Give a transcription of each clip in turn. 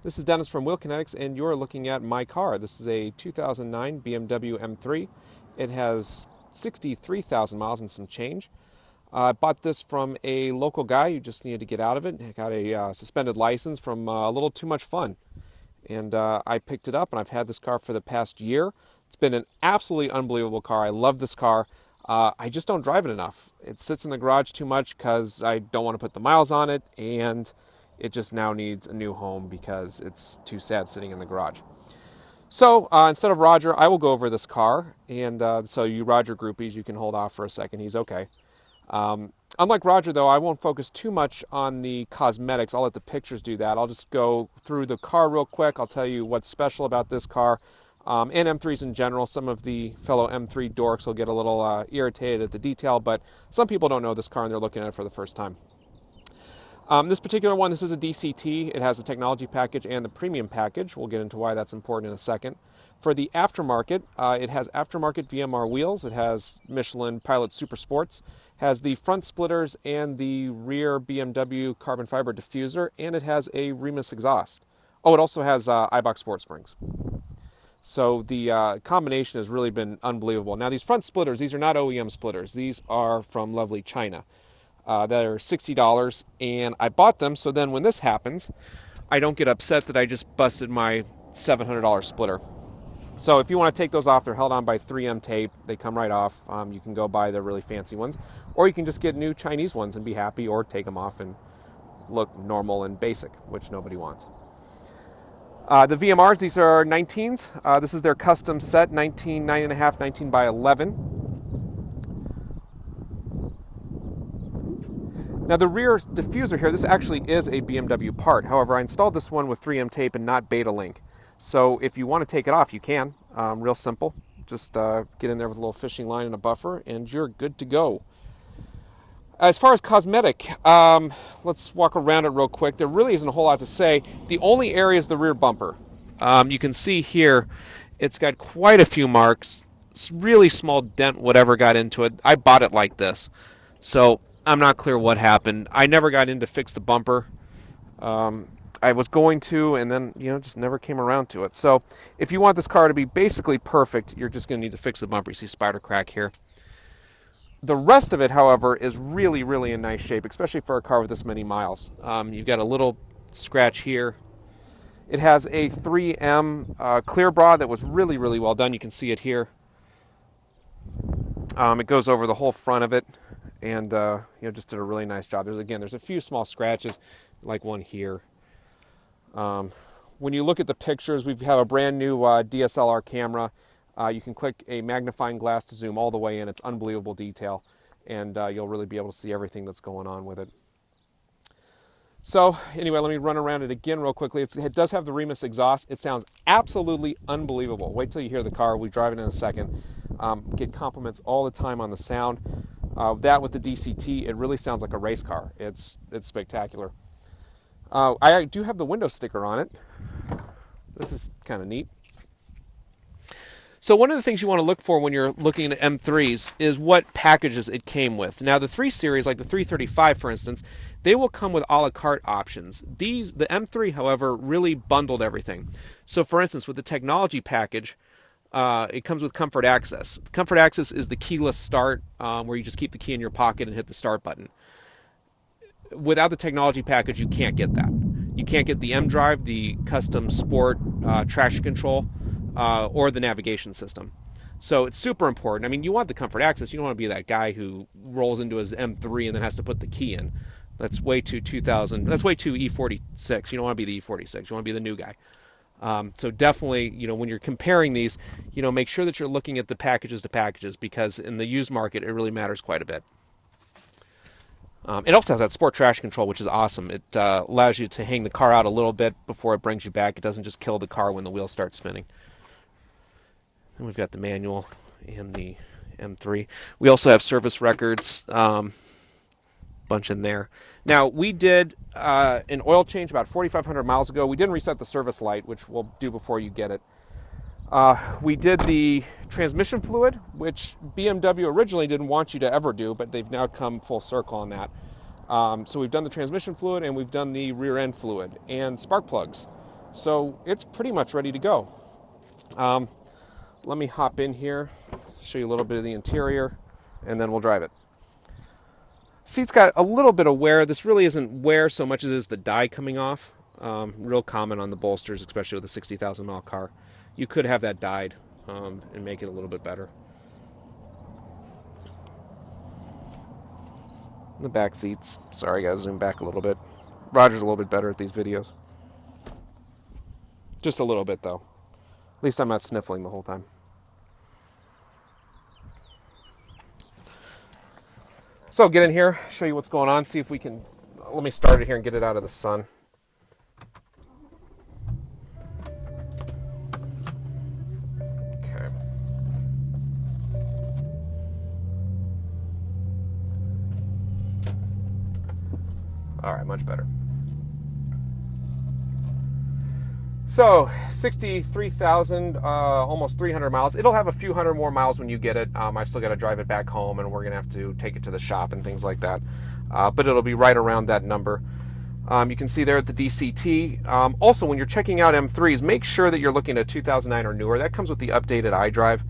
This is Dennis from Kinetics, and you're looking at my car. This is a 2009 BMW M3. It has 63,000 miles and some change. I bought this from a local guy who just needed to get out of it. I got a suspended license from a little too much fun. And I picked it up, and I've had this car for the past year. It's been an absolutely unbelievable car. I love this car. I just don't drive it enough. It sits in the garage too much because I don't want to put the miles on it, and it just now needs a new home because it's too sad sitting in the garage. So instead of Roger, I will go over this car. And so you Roger groupies, you can hold off for a second. He's okay. Unlike Roger, though, I won't focus too much on the cosmetics. I'll let the pictures do that. I'll just go through the car real quick. I'll tell you what's special about this car and M3s in general. Some of the fellow M3 dorks will get a little irritated at the detail, but some people don't know this car and they're looking at it for the first time. This particular one, this is a DCT. It has the technology package and the premium package. We'll get into why that's important in a second. For the aftermarket, it has aftermarket VMR wheels. It has Michelin Pilot Super Sports. Has the front splitters and the rear BMW carbon fiber diffuser, and it has a Remus exhaust. Oh, it also has Eibach Sport Springs. So the combination has really been unbelievable. Now these front splitters, these are not OEM splitters. These are from lovely China. That are $60, and I bought them so then when this happens, I don't get upset that I just busted my $700 splitter. So if you want to take those off, they're held on by 3M tape. They come right off. You can go buy the really fancy ones, or you can just get new Chinese ones and be happy, or take them off and look normal and basic, which nobody wants. The VMRs, these are 19s. This is their custom set, 19, 9.5, 19 by 11. Now the rear diffuser here, this actually is a BMW part. However, I installed this one with 3M tape and not Beta Link. So if you want to take it off, you can. Real simple. Just get in there with a little fishing line and a buffer, and you're good to go. As far as cosmetic, let's walk around it real quick. There really isn't a whole lot to say. The only area is the rear bumper. You can see here, it's got quite a few marks. It's really small dent, whatever got into it. I bought it like this. So I'm not clear what happened. I never got in to fix the bumper. I was going to, and then, just never came around to it. So if you want this car to be basically perfect, you're just going to need to fix the bumper. You see spider crack here. The rest of it, however, is really, really in nice shape, especially for a car with this many miles. You've got a little scratch here. It has a 3M clear bra that was really, really well done. You can see it here. It goes over the whole front of it. And just did a really nice job. There's a few small scratches, like one here. When you look at the pictures, we have a brand new DSLR camera. You can click a magnifying glass to zoom all the way in. It's unbelievable detail, and you'll really be able to see everything that's going on with it. So anyway, let me run around it again real quickly. It does have the Remus exhaust. It sounds absolutely unbelievable. Wait till you hear the car. We drive it in a second. Get compliments all the time on the sound. That with the DCT, it really sounds like a race car. It's spectacular. I do have the window sticker on it. This is kind of neat. So one of the things you want to look for when you're looking at M3s is what packages it came with. Now the 3 Series, like the 335 for instance, they will come with a la carte options. The M3, however, really bundled everything. So for instance, with the technology package, it comes with Comfort Access. Comfort Access is the keyless start, where you just keep the key in your pocket and hit the start button. Without the technology package, you can't get that. You can't get the M-Drive, the custom sport traction control, or the navigation system. So it's super important. I mean, you want the Comfort Access. You don't want to be that guy who rolls into his M3 and then has to put the key in. That's way too 2000. That's way too E46. You don't want to be the E46. You want to be the new guy. So definitely, when you're comparing these, make sure that you're looking at the packages to packages, because in the used market, it really matters quite a bit. It also has that sport traction control, which is awesome. It allows you to hang the car out a little bit before it brings you back. It doesn't just kill the car when the wheels start spinning. And we've got the manual and the M3. We also have service records, bunch in there. Now, we did an oil change about 4,500 miles ago. We didn't reset the service light, which we'll do before you get it. We did the transmission fluid, which BMW originally didn't want you to ever do, but they've now come full circle on that. So we've done the transmission fluid, and we've done the rear end fluid and spark plugs. So it's pretty much ready to go. Let me hop in here, show you a little bit of the interior, and then we'll drive it. Seat's got a little bit of wear. This really isn't wear so much as it is the dye coming off. Real common on the bolsters, especially with a 60,000 mile car. You could have that dyed and make it a little bit better. The back seats. Sorry, I gotta zoom back a little bit. Roger's a little bit better at these videos. Just a little bit, though. At least I'm not sniffling the whole time. So get in here, show you what's going on, see if we can, let me start it here and get it out of the sun. Okay. All right, much better. So 63,000, almost 300 miles. It'll have a few hundred more miles when you get it. I've still got to drive it back home, and we're going to have to take it to the shop and things like that. But it'll be right around that number. You can see there at the DCT. Also, when you're checking out M3s, make sure that you're looking at 2009 or newer. That comes with the updated iDrive.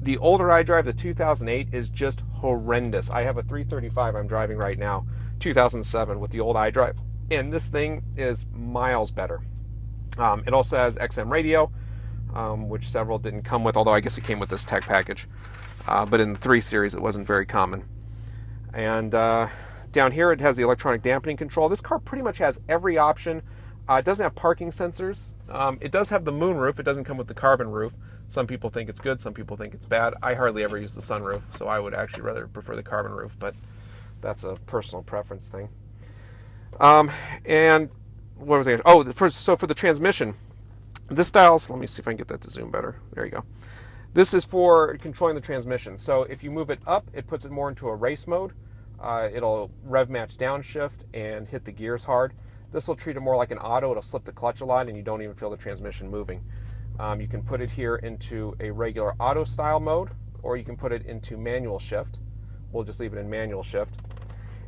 The older iDrive, the 2008, is just horrendous. I have a 335 I'm driving right now, 2007, with the old iDrive. And this thing is miles better. It also has XM radio, which several didn't come with, although I guess it came with this tech package. But in the 3 Series, it wasn't very common. And down here, it has the electronic dampening control. This car pretty much has every option. It doesn't have parking sensors. It does have the moonroof. It doesn't come with the carbon roof. Some people think it's good. Some people think it's bad. I hardly ever use the sunroof, so I would actually rather prefer the carbon roof, but that's a personal preference thing. And what was I? So for the transmission, this style's, let me see if I can get that to zoom better. There you go. This is for controlling the transmission. So if you move it up, it puts it more into a race mode. It'll rev match downshift and hit the gears hard. This will treat it more like an auto. It'll slip the clutch a lot and you don't even feel the transmission moving. You can put it here into a regular auto style mode, or you can put it into manual shift. We'll just leave it in manual shift.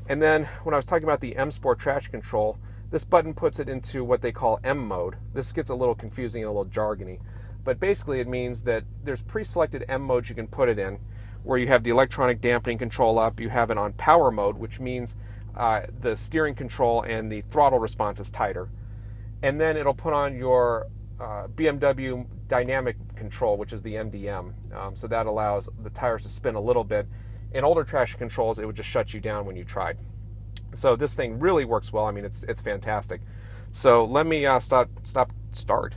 And then when I was talking about the M Sport traction control, this button puts it into what they call M mode. This gets a little confusing and a little jargony, but basically it means that there's pre-selected M modes you can put it in, where you have the electronic dampening control up, you have it on power mode, which means the steering control and the throttle response is tighter. And then it'll put on your BMW dynamic control, which is the MDM. So that allows the tires to spin a little bit. In older traction controls, it would just shut you down when you tried. So this thing really works well. I mean, it's fantastic. So let me start.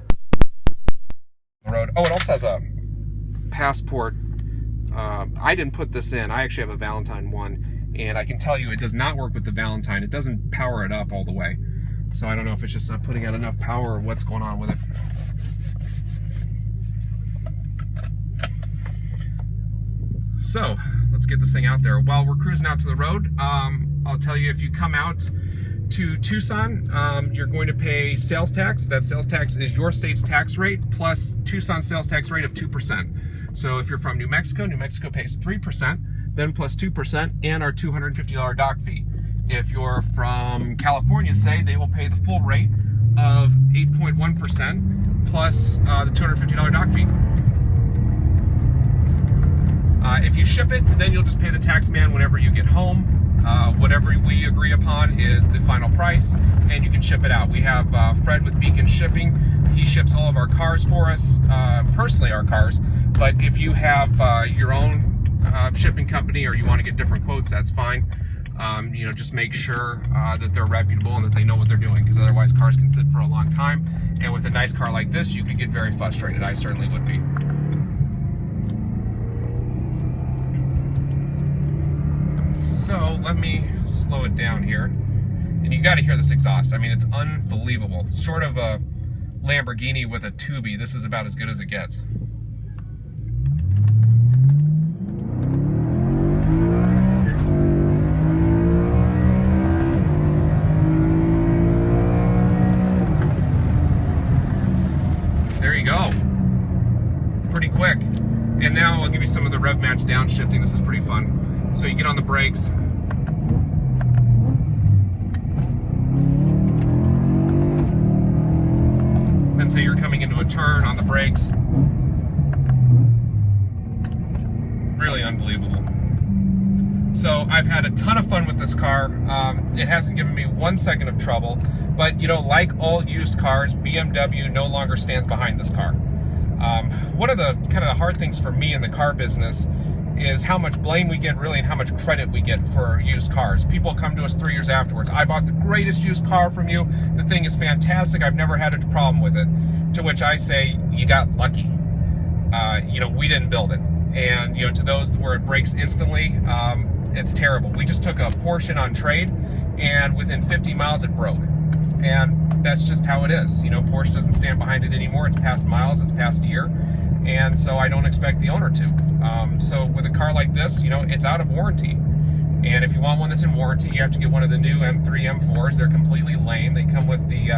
Road. Oh, it also has a Passport. I didn't put this in. I actually have a Valentine one, and I can tell you it does not work with the Valentine. It doesn't power it up all the way. So I don't know if it's just not putting out enough power or what's going on with it. So let's get this thing out there. While we're cruising out to the road, I'll tell you, if you come out to Tucson, you're going to pay sales tax. That sales tax is your state's tax rate plus Tucson sales tax rate of 2%. So if you're from New Mexico pays 3%, then plus 2%, and our $250 dock fee. If you're from California, say, they will pay the full rate of 8.1% plus the $250 dock fee. If you ship it, then you'll just pay the tax man whenever you get home. Whatever we agree upon is the final price, and you can ship it out. We have Fred with Beacon Shipping. He ships all of our cars for us, personally our cars, but if you have your own shipping company or you want to get different quotes, that's fine. You know, just make sure that they're reputable and that they know what they're doing, because otherwise cars can sit for a long time, and with a nice car like this, you could get very frustrated. I certainly would be. So let me slow it down here, and you got to hear this exhaust. I mean, it's unbelievable. Short of a Lamborghini with a Tubi, this is about as good as it gets. There you go. Pretty quick. And now I'll give you some of the rev match downshifting. This is pretty fun. So you get on the brakes. and say you're coming into a turn on the brakes. Really unbelievable. So I've had a ton of fun with this car. It hasn't given me 1 second of trouble, but you know, like all used cars, BMW no longer stands behind this car. One of the kind of the hard things for me in the car business is how much blame we get, really, and how much credit we get for used cars. People come to us 3 years afterwards. I bought the greatest used car from you. The thing is fantastic. I've never had a problem with it. To which I say, you got lucky. You know, we didn't build it. And, you know, to those where it breaks instantly, it's terrible. We just took a Porsche on trade, and within 50 miles it broke. And that's just how it is. You know, Porsche doesn't stand behind it anymore. It's past miles, it's past a year. And so I don't expect the owner to. So with a car like this, you know, it's out of warranty. And if you want one that's in warranty, you have to get one of the new M3, M4s. They're completely lame. They come with the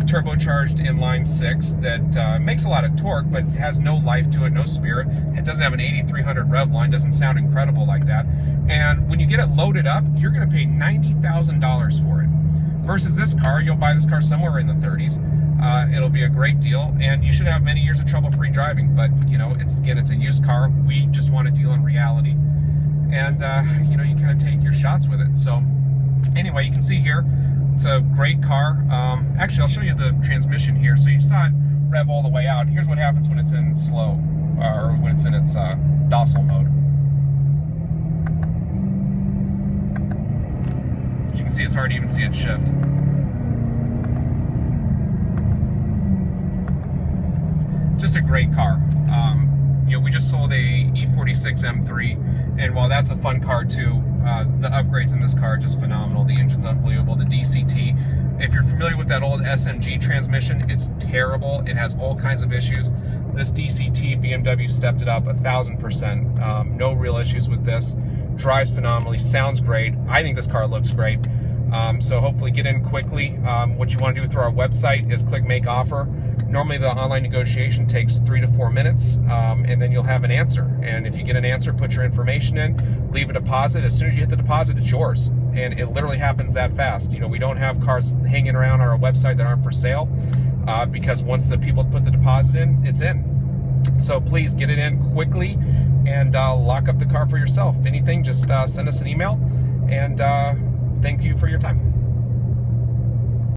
turbocharged inline 6 that makes a lot of torque, but has no life to it, no spirit. It doesn't have an 8,300 rev line, doesn't sound incredible like that. And when you get it loaded up, you're gonna pay $90,000 for it. Versus this car, you'll buy this car somewhere in the 30s. It'll be a great deal, and you should have many years of trouble-free driving, but you know, it's a used car. We just want to deal in reality. And you know, you kind of take your shots with it. So anyway, you can see here, it's a great car. Actually, I'll show you the transmission here. So you saw it rev all the way out. Here's what happens when it's in slow, or when it's in its docile mode. As you can see, it's hard to even see it shift. Just a great car. You know, we just sold a E46 M3, and while that's a fun car too, the upgrades in this car are just phenomenal. The engine's unbelievable. The DCT, if you're familiar with that old SMG transmission, it's terrible. It has all kinds of issues. This DCT, BMW stepped it up 1,000%. No real issues with this. Drives phenomenally, sounds great. I think this car looks great. So hopefully get in quickly. What you want to do through our website is click Make Offer. Normally the online negotiation takes 3 to 4 minutes, and then you'll have an answer. And if you get an answer, put your information in, leave a deposit. As soon as you hit the deposit, it's yours. And it literally happens that fast. You know, we don't have cars hanging around on our website that aren't for sale, because once the people put the deposit in, it's in. So please get it in quickly and lock up the car for yourself. If anything, just send us an email, and thank you for your time.